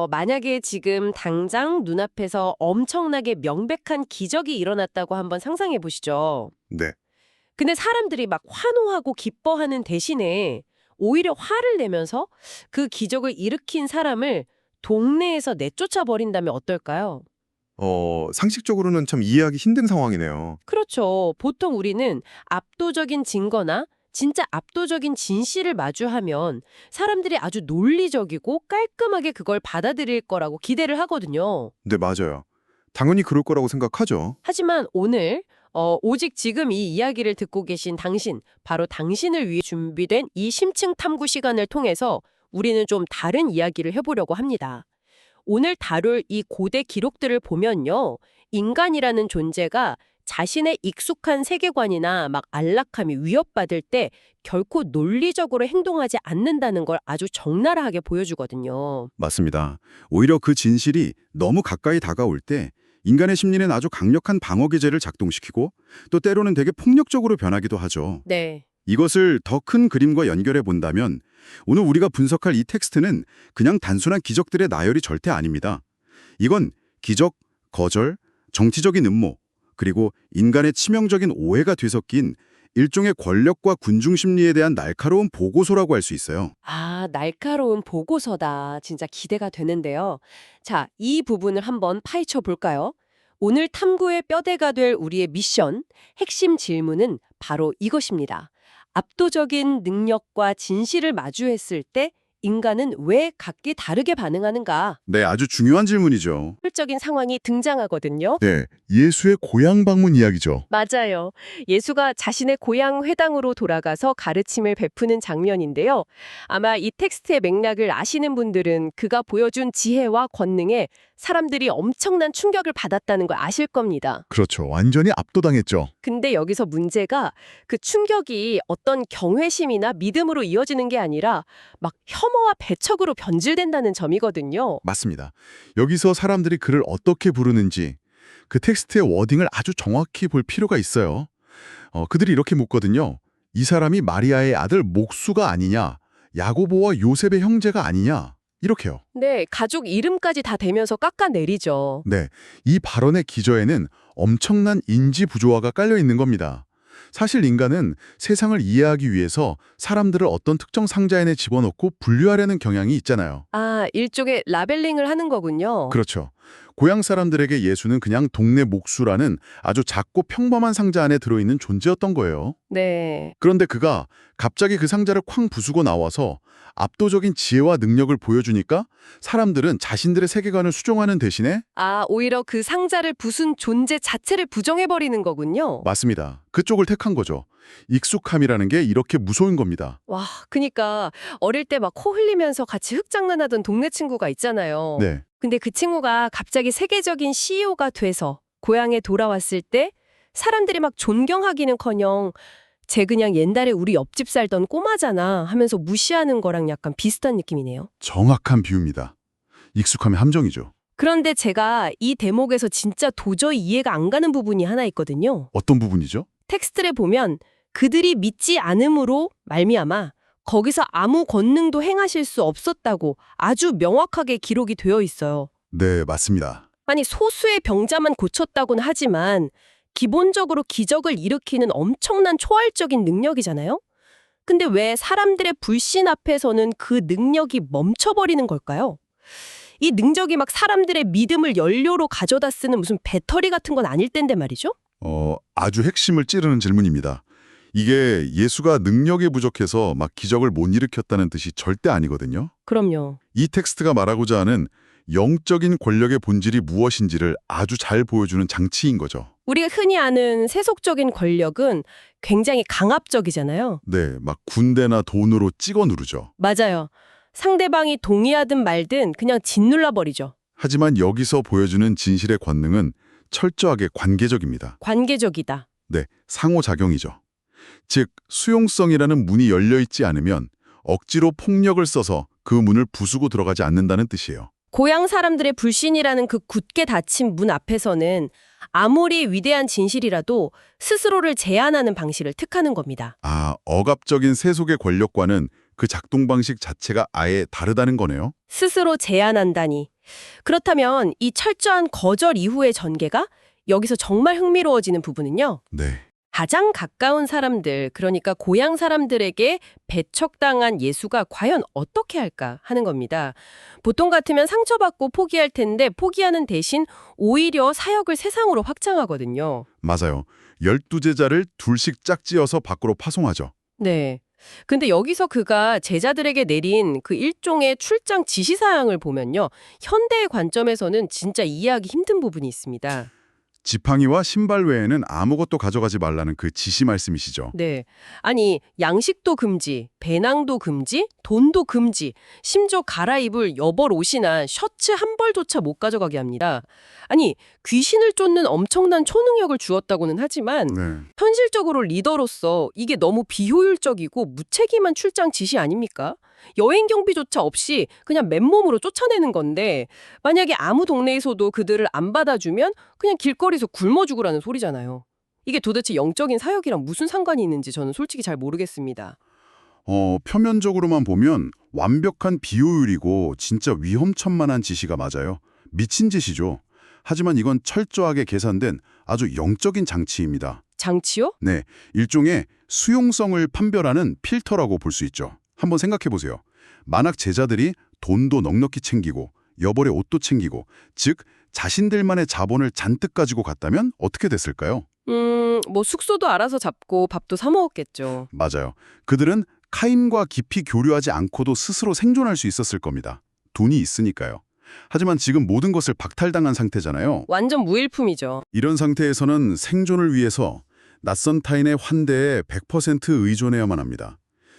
만약에 지금 당장 눈앞에서 엄청나게 명백한 기적이 일어났다고 한번 상상해 보시죠. 네. 근데 사람들이 막 환호하고 기뻐하는 대신에 오히려 화를 내면서 그 기적을 일으킨 사람을 동네에서 내쫓아 버린다면 어떨까요? 상식적으로는 참 이해하기 힘든 상황이네요. 그렇죠. 보통 우리는 압도적인 증거나 진짜 압도적인 진실을 마주하면 사람들이 아주 논리적이고 깔끔하게 그걸 받아들일 거라고 기대를 하거든요. 네, 맞아요. 당연히 그럴 거라고 생각하죠. 하지만 오늘 오직 지금 이 이야기를 듣고 계신 당신, 바로 당신을 위해 준비된 이 심층 탐구 시간을 통해서 우리는 좀 다른 이야기를 해보려고 합니다. 오늘 다룰 이 고대 기록들을 보면요. 인간이라는 존재가 자신의 익숙한 세계관이나 막 안락함이 위협받을 때 결코 논리적으로 행동하지 않는다는 걸 아주 적나라하게 보여주거든요. 맞습니다. 오히려 그 진실이 너무 가까이 다가올 때 인간의 심리는 아주 강력한 방어 기제를 작동시키고 또 때로는 되게 폭력적으로 변하기도 하죠. 네. 이것을 더 큰 그림과 연결해 본다면 오늘 우리가 분석할 이 텍스트는 그냥 단순한 기적들의 나열이 절대 아닙니다. 이건 기적, 거절, 정치적인 음모, 그리고 인간의 치명적인 오해가 뒤섞인 일종의 권력과 군중 심리에 대한 날카로운 보고서라고 할 수 있어요. 아, 날카로운 보고서다. 진짜 기대가 되는데요. 자, 이 부분을 한번 파헤쳐 볼까요? 오늘 탐구의 뼈대가 될 우리의 미션, 핵심 질문은 바로 이것입니다. 압도적인 능력과 진실을 마주했을 때 인간은 왜 각기 다르게 반응하는가? 네, 아주 중요한 질문이죠. 실적인 상황이 등장하거든요. 네, 예수의 고향 방문 이야기죠. 맞아요. 예수가 자신의 고향 회당으로 돌아가서 가르침을 베푸는 장면인데요. 아마 이 텍스트의 맥락을 아시는 분들은 그가 보여준 지혜와 권능에 사람들이 엄청난 충격을 받았다는 걸 아실 겁니다. 그렇죠. 완전히 압도당했죠. 근데 여기서 문제가 그 충격이 어떤 경외심이나 믿음으로 이어지는 게 아니라 막 혐오와 배척으로 변질된다는 점이거든요. 맞습니다. 여기서 사람들이 그를 어떻게 부르는지 그 텍스트의 워딩을 아주 정확히 볼 필요가 있어요. 그들이 이렇게 묻거든요. 이 사람이 마리아의 아들 목수가 아니냐? 야고보와 요셉의 형제가 아니냐? 이렇게요. 네, 가족 이름까지 다 대면서 깎아내리죠. 네, 이 발언의 기저에는 엄청난 인지 부조화가 깔려 있는 겁니다. 사실 인간은 세상을 이해하기 위해서 사람들을 어떤 특정 상자 안에 집어넣고 분류하려는 경향이 있잖아요. 아, 일종의 라벨링을 하는 거군요. 그렇죠. 고향 사람들에게 예수는 그냥 동네 목수라는 아주 작고 평범한 상자 안에 들어있는 존재였던 거예요. 네. 그런데 그가 갑자기 그 상자를 쾅 부수고 나와서 압도적인 지혜와 능력을 보여주니까 사람들은 자신들의 세계관을 수정하는 대신에 아, 오히려 그 상자를 부순 존재 자체를 부정해버리는 거군요. 맞습니다. 그쪽을 택한 거죠. 익숙함이라는 게 이렇게 무서운 겁니다. 와, 그니까 어릴 때 막 코 흘리면서 같이 흙장난하던 동네 친구가 있잖아요. 네. 근데 그 친구가 갑자기 세계적인 CEO가 돼서 고향에 돌아왔을 때 사람들이 막 존경하기는커녕 쟤 그냥 옛날에 우리 옆집 살던 꼬마잖아 하면서 무시하는 거랑 약간 비슷한 느낌이네요. 정확한 비유입니다. 익숙함의 함정이죠. 그런데 제가 이 대목에서 진짜 도저히 이해가 안 가는 부분이 하나 있거든요. 어떤 부분이죠? 텍스트를 보면 그들이 믿지 않음으로 말미암아 거기서 아무 권능도 행하실 수 없었다고 아주 명확하게 기록이 되어 있어요. 네, 맞습니다. 아니 소수의 병자만 고쳤다고는 하지만 기본적으로 기적을 일으키는 엄청난 초월적인 능력이잖아요? 근데 왜 사람들의 불신 앞에서는 그 능력이 멈춰버리는 걸까요? 이 능력이 막 사람들의 믿음을 연료로 가져다 쓰는 무슨 배터리 같은 건 아닐 텐데 말이죠? 아주 핵심을 찌르는 질문입니다. 이게 예수가 능력이 부족해서 막 기적을 못 일으켰다는 뜻이 절대 아니거든요. 그럼요. 이 텍스트가 말하고자 하는 영적인 권력의 본질이 무엇인지를 아주 잘 보여주는 장치인 거죠. 우리가 흔히 아는 세속적인 권력은 굉장히 강압적이잖아요. 네, 막 군대나 돈으로 찍어 누르죠. 맞아요. 상대방이 동의하든 말든 그냥 짓눌러버리죠. 하지만 여기서 보여주는 진실의 권능은 철저하게 관계적입니다. 관계적이다. 네, 상호작용이죠. 즉, 수용성이라는 문이 열려있지 않으면 억지로 폭력을 써서 그 문을 부수고 들어가지 않는다는 뜻이에요. 고향 사람들의 불신이라는 그 굳게 닫힌 문 앞에서는 아무리 위대한 진실이라도 스스로를 제한하는 방식을 택하는 겁니다. 억압적인 세속의 권력과는 그 작동 방식 자체가 아예 다르다는 거네요. 스스로 제한한다니. 그렇다면 이 철저한 거절 이후의 전개가 여기서 정말 흥미로워지는 부분은요. 네. 가장 가까운 사람들, 그러니까 고향 사람들에게 배척당한 예수가 과연 어떻게 할까 하는 겁니다. 보통 같으면 상처받고 포기할 텐데 포기하는 대신 오히려 사역을 세상으로 확장하거든요. 맞아요. 12제자를 둘씩 짝지어서 밖으로 파송하죠. 네. 근데 여기서 그가 제자들에게 내린 그 일종의 출장 지시사항을 보면요. 현대의 관점에서는 진짜 이해하기 힘든 부분이 있습니다. 지팡이와 신발 외에는 아무것도 가져가지 말라는 그 지시 말씀이시죠. 네. 아니, 양식도 금지, 배낭도 금지, 돈도 금지, 심지어 갈아입을 여벌 옷이나 셔츠 한 벌조차 못 가져가게 합니다. 아니, 귀신을 쫓는 엄청난 초능력을 주었다고는 하지만 네. 현실적으로 리더로서 이게 너무 비효율적이고 무책임한 출장 지시 아닙니까? 여행 경비조차 없이 그냥 맨몸으로 쫓아내는 건데 만약에 아무 동네에서도 그들을 안 받아주면 그냥 길거리에서 굶어 죽으라는 소리잖아요. 이게 도대체 영적인 사역이랑 무슨 상관이 있는지 저는 솔직히 잘 모르겠습니다. 표면적으로만 보면 완벽한 비효율이고 진짜 위험천만한 지시가 맞아요. 미친 짓이죠. 하지만 이건 철저하게 계산된 아주 영적인 장치입니다. 장치요? 네, 일종의 수용성을 판별하는 필터라고 볼 수 있죠. 한번 생각해 보세요. 만약 제자들이 돈도 넉넉히 챙기고 여벌의 옷도 챙기고 즉 자신들만의 자본을 잔뜩 가지고 갔다면 어떻게 됐을까요? 뭐 숙소도 알아서 잡고 밥도 사 먹었겠죠. 맞아요. 그들은 카인과 깊이 교류하지 않고도 스스로 생존할 수 있었을 겁니다. 돈이 있으니까요. 하지만 지금 모든 것을 박탈당한 상태잖아요. 완전 무일품이죠. 이런 상태에서는 생존을 위해서 낯선 타인의 환대에 100% 의존해야만 합니다.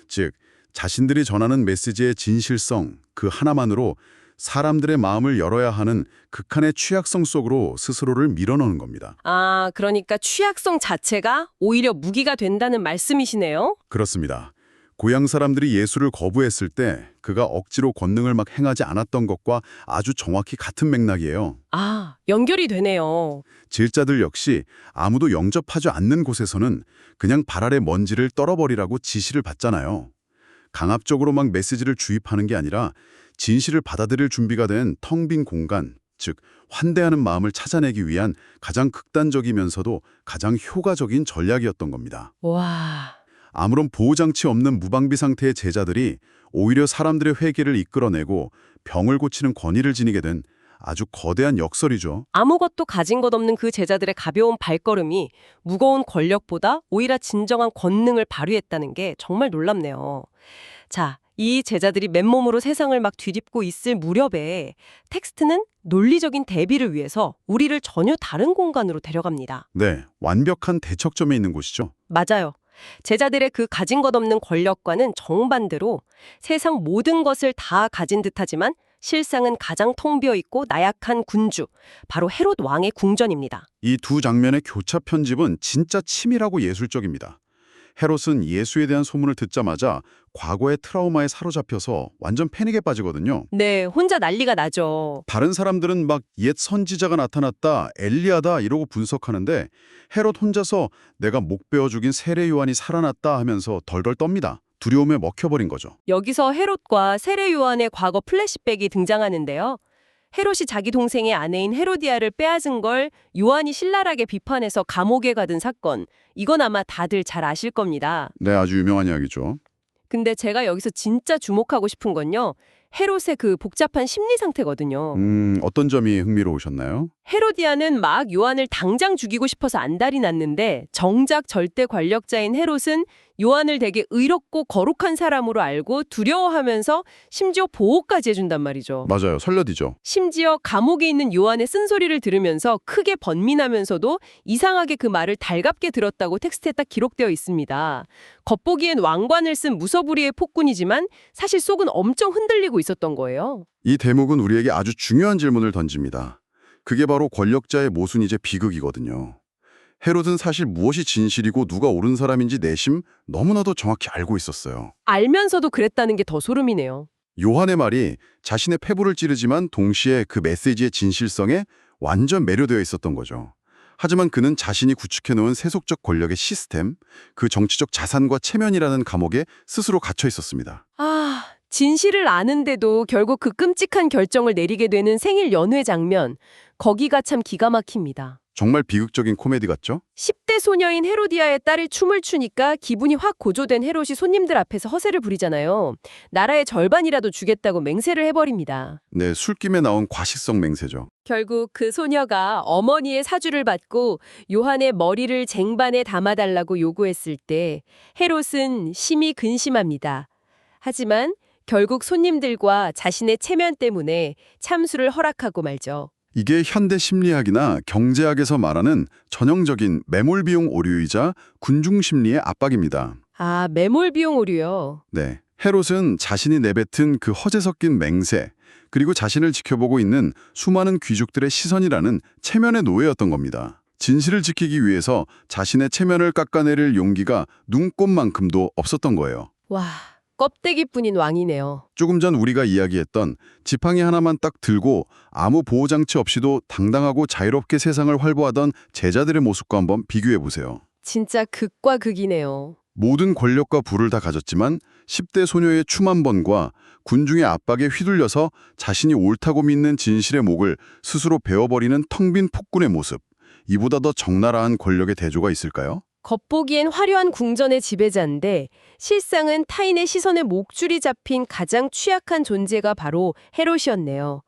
즉, 자신들이 전하는 메시지의 진실성, 그 하나만으로 사람들의 마음을 열어야 하는 극한의 취약성 속으로 스스로를 밀어넣는 겁니다. 아, 그러니까 취약성 자체가 오히려 무기가 된다는 말씀이시네요. 그렇습니다. 고향 사람들이 예수를 거부했을 때 그가 억지로 권능을 막 행하지 않았던 것과 아주 정확히 같은 맥락이에요. 아, 연결이 되네요. 제자들 역시 아무도 영접하지 않는 곳에서는 그냥 발 아래 먼지를 떨어버리라고 지시를 받잖아요. 강압적으로 막 메시지를 주입하는 게 아니라 진실을 받아들일 준비가 된 텅 빈 공간, 즉 환대하는 마음을 찾아내기 위한 가장 극단적이면서도 가장 효과적인 전략이었던 겁니다. 와, 아무런 보호장치 없는 무방비 상태의 제자들이 오히려 사람들의 회개를 이끌어내고 병을 고치는 권위를 지니게 된 아주 거대한 역설이죠. 아무것도 가진 것 없는 그 제자들의 가벼운 발걸음이 무거운 권력보다 오히려 진정한 권능을 발휘했다는 게 정말 놀랍네요. 자, 이 제자들이 맨몸으로 세상을 막 뒤집고 있을 무렵에 텍스트는 논리적인 대비를 위해서 우리를 전혀 다른 공간으로 데려갑니다. 네, 완벽한 대척점에 있는 곳이죠. 맞아요. 제자들의 그 가진 것 없는 권력과는 정반대로 세상 모든 것을 다 가진 듯하지만 실상은 가장 텅 비어 있고 나약한 군주, 바로 헤롯 왕의 궁전입니다. 이 두 장면의 교차 편집은 진짜 치밀하고 예술적입니다. 헤롯은 예수에 대한 소문을 듣자마자 과거의 트라우마에 사로잡혀서 완전 패닉에 빠지거든요. 네, 혼자 난리가 나죠. 다른 사람들은 막 옛 선지자가 나타났다, 엘리야다 이러고 분석하는데 헤롯 혼자서 내가 목 베어 죽인 세례 요한이 살아났다 하면서 덜덜 떱니다. 두려움에 먹혀버린 거죠. 여기서 헤롯과 세례 요한의 과거 플래시백이 등장하는데요. 헤롯이 자기 동생의 아내인 헤로디아를 빼앗은 걸 요한이 신랄하게 비판해서 감옥에 가든 사건. 이건 아마 다들 잘 아실 겁니다. 네, 아주 유명한 이야기죠. 근데 제가 여기서 진짜 주목하고 싶은 건요. 헤롯의 그 복잡한 심리 상태거든요. 어떤 점이 흥미로우셨나요? 헤로디아는 막 요한을 당장 죽이고 싶어서 안달이 났는데 정작 절대 권력자인 헤롯은 요한을 되게 의롭고 거룩한 사람으로 알고 두려워하면서 심지어 보호까지 해준단 말이죠. 맞아요. 설레디죠. 심지어 감옥에 있는 요한의 쓴소리를 들으면서 크게 번민하면서도 이상하게 그 말을 달갑게 들었다고 텍스트에 딱 기록되어 있습니다. 겉보기엔 왕관을 쓴 무서부리의 폭군이지만 사실 속은 엄청 흔들리고 있었던 거예요. 이 대목은 우리에게 아주 중요한 질문을 던집니다. 그게 바로 권력자의 모순이제 비극이거든요. 헤롯은 사실 무엇이 진실이고 누가 옳은 사람인지 내심 너무나도 정확히 알고 있었어요. 알면서도 그랬다는 게 더 소름이네요. 요한의 말이 자신의 패부를 찌르지만 동시에 그 메시지의 진실성에 완전 매료되어 있었던 거죠. 하지만 그는 자신이 구축해놓은 세속적 권력의 시스템, 그 정치적 자산과 체면이라는 감옥에 스스로 갇혀 있었습니다. 아, 진실을 아는데도 결국 그 끔찍한 결정을 내리게 되는 생일 연회 장면, 거기가 참 기가 막힙니다. 정말 비극적인 코미디 같죠? 10대 소녀인 헤로디아의 딸이 춤을 추니까 기분이 확 고조된 헤롯이 손님들 앞에서 허세를 부리잖아요. 나라의 절반이라도 주겠다고 맹세를 해버립니다. 네, 술김에 나온 과식성 맹세죠. 결국 그 소녀가 어머니의 사주를 받고 요한의 머리를 쟁반에 담아달라고 요구했을 때 헤롯은 심히 근심합니다. 하지만 결국 손님들과 자신의 체면 때문에 참수를 허락하고 말죠. 이게 현대 심리학이나 경제학에서 말하는 전형적인 매몰 비용 오류이자 군중 심리의 압박입니다. 아, 매몰 비용 오류요. 네, 헤롯은 자신이 내뱉은 그 허세 섞인 맹세, 그리고 자신을 지켜보고 있는 수많은 귀족들의 시선이라는 체면의 노예였던 겁니다. 진실을 지키기 위해서 자신의 체면을 깎아내릴 용기가 눈꼽만큼도 없었던 거예요. 와, 껍데기뿐인 왕이네요. 조금 전 우리가 이야기했던 지팡이 하나만 딱 들고 아무 보호장치 없이도 당당하고 자유롭게 세상을 활보하던 제자들의 모습과 한번 비교해 보세요. 진짜 극과 극이네요. 모든 권력과 부를 다 가졌지만 10대 소녀의 춤 한 번과 군중의 압박에 휘둘려서 자신이 옳다고 믿는 진실의 목을 스스로 베어버리는 텅 빈 폭군의 모습. 이보다 더 적나라한 권력의 대조가 있을까요? 겉보기엔 화려한 궁전의 지배자인데 실상은 타인의 시선에 목줄이 잡힌 가장 취약한 존재가 바로 헤롯이었네요.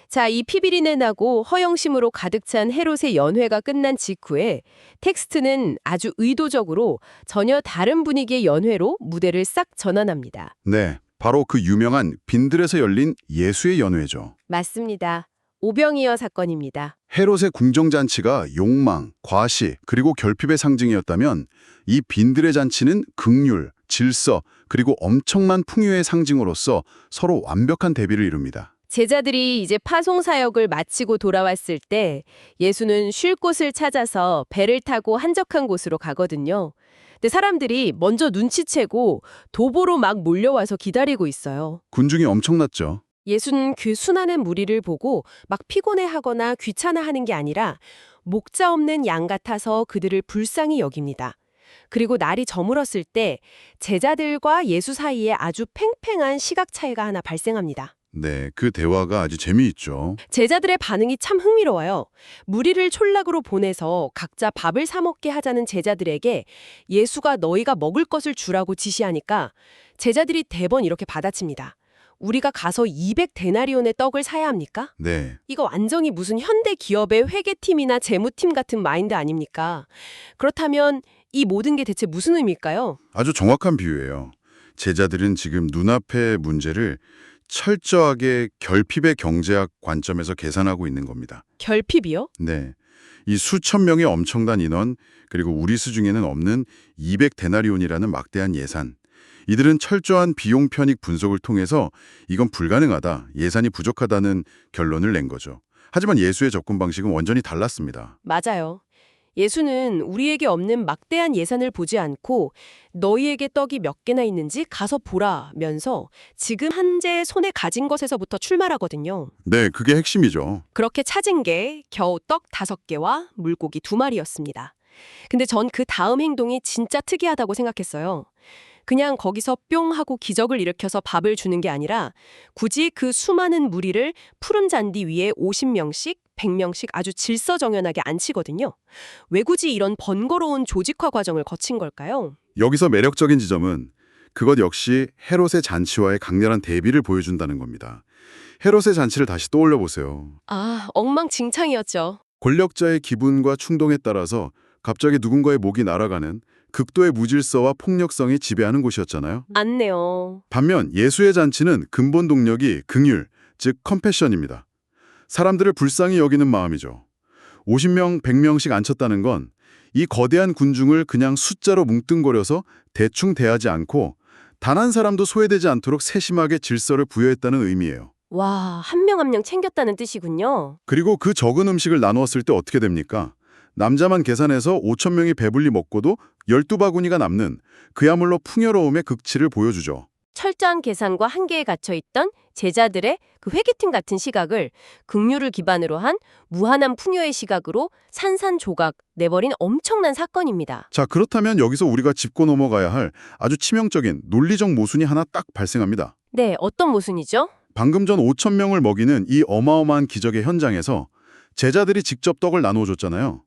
자, 이 피비린내 나고 허영심으로 가득 찬 헤롯의 연회가 끝난 직후에 텍스트는 아주 의도적으로 전혀 다른 분위기의 연회로 무대를 싹 전환합니다. 네, 바로 그 유명한 빈들에서 열린 예수의 연회죠. 맞습니다. 오병이어 사건입니다. 헤롯의 궁정잔치가 욕망, 과시, 그리고 결핍의 상징이었다면 이 빈들의 잔치는 긍휼, 질서, 그리고 엄청난 풍요의 상징으로서 서로 완벽한 대비를 이룹니다. 제자들이 이제 파송 사역을 마치고 돌아왔을 때 예수는 쉴 곳을 찾아서 배를 타고 한적한 곳으로 가거든요. 근데 사람들이 먼저 눈치채고 도보로 막 몰려와서 기다리고 있어요. 군중이 엄청났죠. 예수는 그 수많은 무리를 보고 막 피곤해하거나 귀찮아하는 게 아니라 목자 없는 양 같아서 그들을 불쌍히 여깁니다. 그리고 날이 저물었을 때 제자들과 예수 사이에 아주 팽팽한 시각 차이가 하나 발생합니다. 네, 그 대화가 아주 재미있죠. 제자들의 반응이 참 흥미로워요. 무리를 촌락으로 보내서 각자 밥을 사 먹게 하자는 제자들에게 예수가 너희가 먹을 것을 주라고 지시하니까 제자들이 대번 이렇게 받아칩니다. 우리가 가서 200데나리온의 떡을 사야 합니까? 네, 이거 완전히 무슨 현대 기업의 회계팀이나 재무팀 같은 마인드 아닙니까? 그렇다면 이 모든 게 대체 무슨 의미일까요? 아주 정확한 비유예요. 제자들은 지금 눈앞의 문제를 철저하게 결핍의 경제학 관점에서 계산하고 있는 겁니다. 결핍이요? 네, 이 수천 명의 엄청난 인원, 그리고 우리 수중에는 없는 200데나리온이라는 막대한 예산. 이들은 철저한 비용 편익 분석을 통해서 이건 불가능하다, 예산이 부족하다는 결론을 낸 거죠. 하지만 예수의 접근 방식은 완전히 달랐습니다. 맞아요. 예수는 우리에게 없는 막대한 예산을 보지 않고 너희에게 떡이 몇 개나 있는지 가서 보라면서 지금 현재 손에 가진 것에서부터 출발하거든요. 네, 그게 핵심이죠. 그렇게 찾은 게 겨우 떡 5개와 물고기 2마리였습니다. 근데 전 그 다음 행동이 진짜 특이하다고 생각했어요. 그냥 거기서 뿅 하고 기적을 일으켜서 밥을 주는 게 아니라 굳이 그 수많은 무리를 푸른 잔디 위에 50명씩, 100명씩 아주 질서정연하게 앉히거든요. 왜 굳이 이런 번거로운 조직화 과정을 거친 걸까요? 여기서 매력적인 지점은 그것 역시 헤롯의 잔치와의 강렬한 대비를 보여준다는 겁니다. 헤롯의 잔치를 다시 떠올려 보세요. 아, 엉망진창이었죠. 권력자의 기분과 충동에 따라서 갑자기 누군가의 목이 날아가는 극도의 무질서와 폭력성이 지배하는 곳이었잖아요. 맞네요. 반면 예수의 잔치는 근본 동력이 긍휼, 즉 컴패션입니다. 사람들을 불쌍히 여기는 마음이죠. 50명, 100명씩 앉혔다는 건 이 거대한 군중을 그냥 숫자로 뭉뚱거려서 대충 대하지 않고 단 한 사람도 소외되지 않도록 세심하게 질서를 부여했다는 의미예요. 와, 한 명 한 명 챙겼다는 뜻이군요. 그리고 그 적은 음식을 나누었을 때 어떻게 됩니까? 남자만 계산해서 5천 명이 배불리 먹고도 12바구니가 남는 그야말로 풍요로움의 극치를 보여주죠. 철저한 계산과 한계에 갇혀 있던 제자들의 그 회계팀 같은 시각을 긍휼을 기반으로 한 무한한 풍요의 시각으로 산산조각 내버린 엄청난 사건입니다. 자, 그렇다면 여기서 우리가 짚고 넘어가야 할 아주 치명적인 논리적 모순이 하나 딱 발생합니다. 네, 어떤 모순이죠? 방금 전 5천 명을 먹이는 이 어마어마한 기적의 현장에서 제자들이 직접 떡을 나누어 줬잖아요.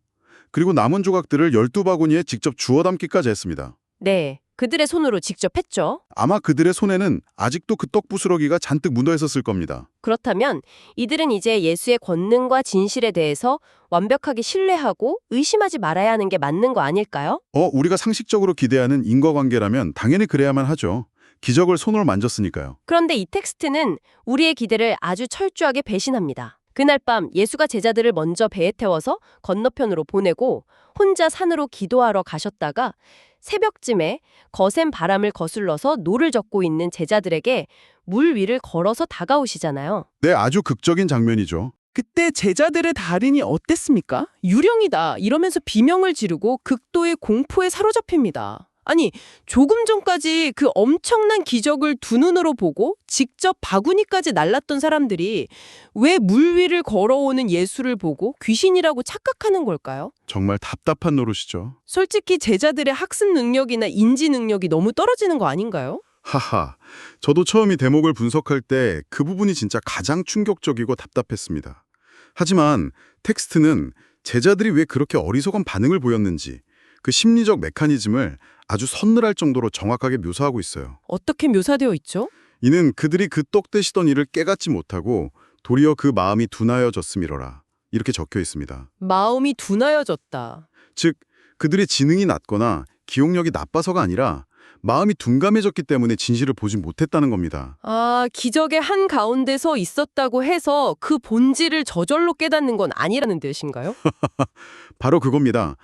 그리고 남은 조각들을 12바구니에 직접 주워 담기까지 했습니다. 네, 그들의 손으로 직접 했죠. 아마 그들의 손에는 아직도 그 떡 부스러기가 잔뜩 묻어 있었을 겁니다. 그렇다면 이들은 이제 예수의 권능과 진실에 대해서 완벽하게 신뢰하고 의심하지 말아야 하는 게 맞는 거 아닐까요? 우리가 상식적으로 기대하는 인과관계라면 당연히 그래야만 하죠. 기적을 손으로 만졌으니까요. 그런데 이 텍스트는 우리의 기대를 아주 철저하게 배신합니다. 그날 밤 예수가 제자들을 먼저 배에 태워서 건너편으로 보내고 혼자 산으로 기도하러 가셨다가 새벽쯤에 거센 바람을 거슬러서 노를 젓고 있는 제자들에게 물 위를 걸어서 다가오시잖아요. 네, 아주 극적인 장면이죠. 그때 제자들의 달인이 어땠습니까? 유령이다 이러면서 비명을 지르고 극도의 공포에 사로잡힙니다. 아니, 조금 전까지 그 엄청난 기적을 두 눈으로 보고 직접 바구니까지 날랐던 사람들이 왜 물 위를 걸어오는 예수를 보고 귀신이라고 착각하는 걸까요? 정말 답답한 노릇이죠. 솔직히 제자들의 학습 능력이나 인지 능력이 너무 떨어지는 거 아닌가요? 하하, 저도 처음 이 대목을 분석할 때 그 부분이 진짜 가장 충격적이고 답답했습니다. 하지만 텍스트는 제자들이 왜 그렇게 어리석은 반응을 보였는지 그 심리적 메커니즘을 아주 서늘할 정도로 정확하게 묘사하고 있어요. 어떻게 묘사되어 있죠? 이는 그들이 그 떡 대시던 일을 깨닫지 못하고 도리어 그 마음이 둔하여졌음이로라 이렇게 적혀 있습니다. 마음이 둔하여졌다. 즉, 그들의 지능이 낮거나 기억력이 나빠서가 아니라 마음이 둔감해졌기 때문에 진실을 보지 못했다는 겁니다. 아, 기적의 한가운데서 있었다고 해서 그 본질을 저절로 깨닫는 건 아니라는 뜻인가요? 바로 그겁니다.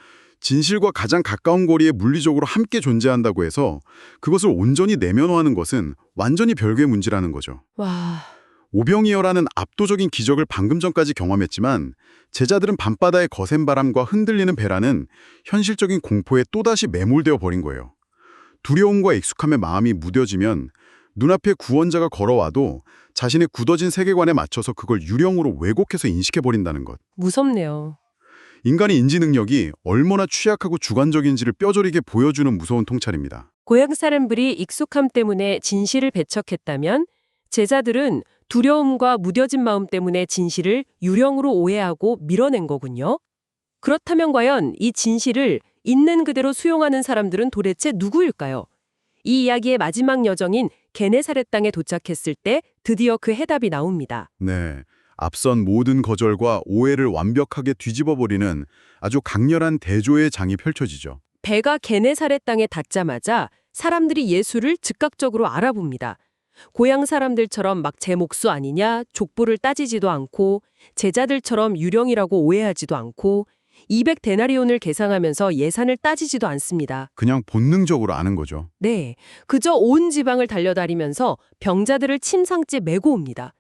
진실과 가장 가까운 거리에 물리적으로 함께 존재한다고 해서 그것을 온전히 내면화하는 것은 완전히 별개의 문제라는 거죠. 와, 오병이어라는 압도적인 기적을 방금 전까지 경험했지만 제자들은 밤바다의 거센 바람과 흔들리는 배라는 현실적인 공포에 또다시 매몰되어 버린 거예요. 두려움과 익숙함의 마음이 무뎌지면 눈앞에 구원자가 걸어와도 자신의 굳어진 세계관에 맞춰서 그걸 유령으로 왜곡해서 인식해버린다는 것. 무섭네요. 인간의 인지 능력이 얼마나 취약하고 주관적인지를 뼈저리게 보여주는 무서운 통찰입니다. 고향 사람들이 익숙함 때문에 진실을 배척했다면 제자들은 두려움과 무뎌진 마음 때문에 진실을 유령으로 오해하고 밀어낸 거군요. 그렇다면 과연 이 진실을 있는 그대로 수용하는 사람들은 도대체 누구일까요? 이 이야기의 마지막 여정인 게네사렛 땅에 도착했을 때 드디어 그 해답이 나옵니다. 네, 앞선 모든 거절과 오해를 완벽하게 뒤집어버리는 아주 강렬한 대조의 장이 펼쳐지죠. 배가 게네사렛 땅에 닿자마자 사람들이 예수를 즉각적으로 알아봅니다. 고향 사람들처럼 막 제 목수 아니냐, 족보를 따지지도 않고 제자들처럼 유령이라고 오해하지도 않고 200데나리온을 계산하면서 예산을 따지지도 않습니다. 그냥 본능적으로 아는 거죠. 네, 그저 온 지방을 달려다니면서 병자들을 침상째 메고 옵니다.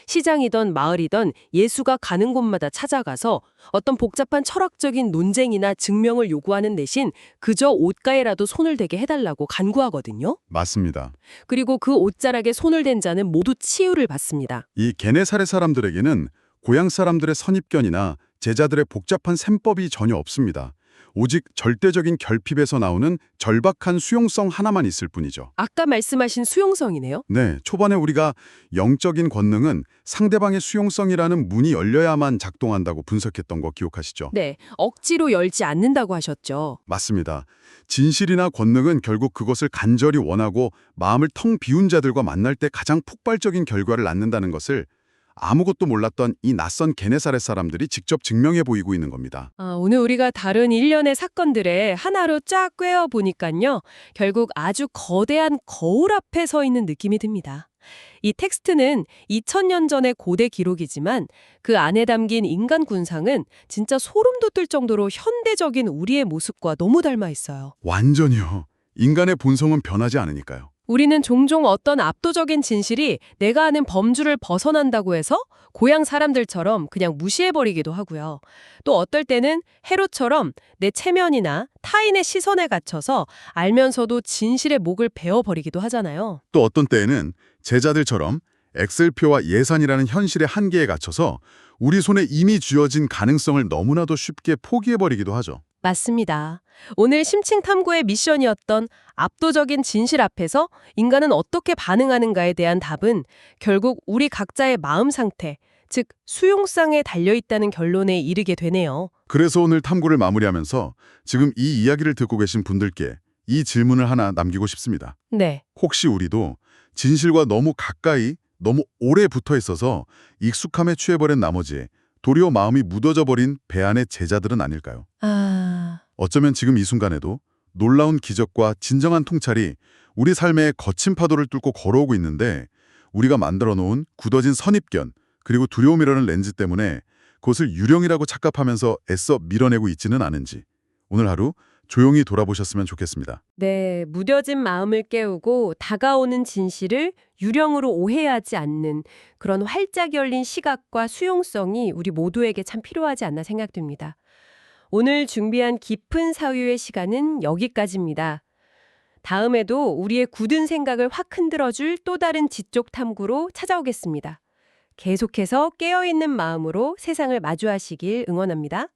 시장이던 마을이던 예수가 가는 곳마다 찾아가서 어떤 복잡한 철학적인 논쟁이나 증명을 요구하는 대신 그저 옷가에라도 손을 대게 해달라고 간구하거든요. 맞습니다. 그리고 그 옷자락에 손을 댄 자는 모두 치유를 받습니다. 이 게네사렛 사람들에게는 고향 사람들의 선입견이나 제자들의 복잡한 셈법이 전혀 없습니다. 오직 절대적인 결핍에서 나오는 절박한 수용성 하나만 있을 뿐이죠. 아까 말씀하신 수용성이네요. 네, 초반에 우리가 영적인 권능은 상대방의 수용성이라는 문이 열려야만 작동한다고 분석했던 거 기억하시죠? 네, 억지로 열지 않는다고 하셨죠. 맞습니다. 진실이나 권능은 결국 그것을 간절히 원하고 마음을 텅 비운 자들과 만날 때 가장 폭발적인 결과를 낳는다는 것을 아무것도 몰랐던 이 낯선 게네사렛 사람들이 직접 증명해 보이고 있는 겁니다. 오늘 우리가 다룬 일련의 사건들에 하나로 쫙 꿰어보니까요. 결국 아주 거대한 거울 앞에 서 있는 느낌이 듭니다. 이 텍스트는 2000년 전의 고대 기록이지만 그 안에 담긴 인간 군상은 진짜 소름 돋을 정도로 현대적인 우리의 모습과 너무 닮아 있어요. 완전히요. 인간의 본성은 변하지 않으니까요. 우리는 종종 어떤 압도적인 진실이 내가 아는 범주를 벗어난다고 해서 고향 사람들처럼 그냥 무시해버리기도 하고요. 또 어떨 때는 헤롯처럼 내 체면이나 타인의 시선에 갇혀서 알면서도 진실의 목을 베어버리기도 하잖아요. 또 어떤 때에는 제자들처럼 엑셀표와 예산이라는 현실의 한계에 갇혀서 우리 손에 이미 쥐어진 가능성을 너무나도 쉽게 포기해버리기도 하죠. 맞습니다. 오늘 심층 탐구의 미션이었던 압도적인 진실 앞에서 인간은 어떻게 반응하는가에 대한 답은 결국 우리 각자의 마음 상태, 즉 수용성에 달려있다는 결론에 이르게 되네요. 그래서 오늘 탐구를 마무리하면서 지금 이 이야기를 듣고 계신 분들께 이 질문을 하나 남기고 싶습니다. 네. 혹시 우리도 진실과 너무 가까이, 너무 오래 붙어 있어서 익숙함에 취해버린 나머지 도리어 마음이 무뎌져 버린 배안의 제자들은 아닐까요? 어쩌면 지금 이 순간에도 놀라운 기적과 진정한 통찰이 우리 삶의 거친 파도를 뚫고 걸어오고 있는데 우리가 만들어 놓은 굳어진 선입견 그리고 두려움이라는 렌즈 때문에 그것을 유령이라고 착각하면서 애써 밀어내고 있지는 않은지 오늘 하루 조용히 돌아보셨으면 좋겠습니다. 네, 무뎌진 마음을 깨우고 다가오는 진실을 유령으로 오해하지 않는 그런 활짝 열린 시각과 수용성이 우리 모두에게 참 필요하지 않나 생각됩니다. 오늘 준비한 깊은 사유의 시간은 여기까지입니다. 다음에도 우리의 굳은 생각을 확 흔들어줄 또 다른 지적 탐구로 찾아오겠습니다. 계속해서 깨어있는 마음으로 세상을 마주하시길 응원합니다.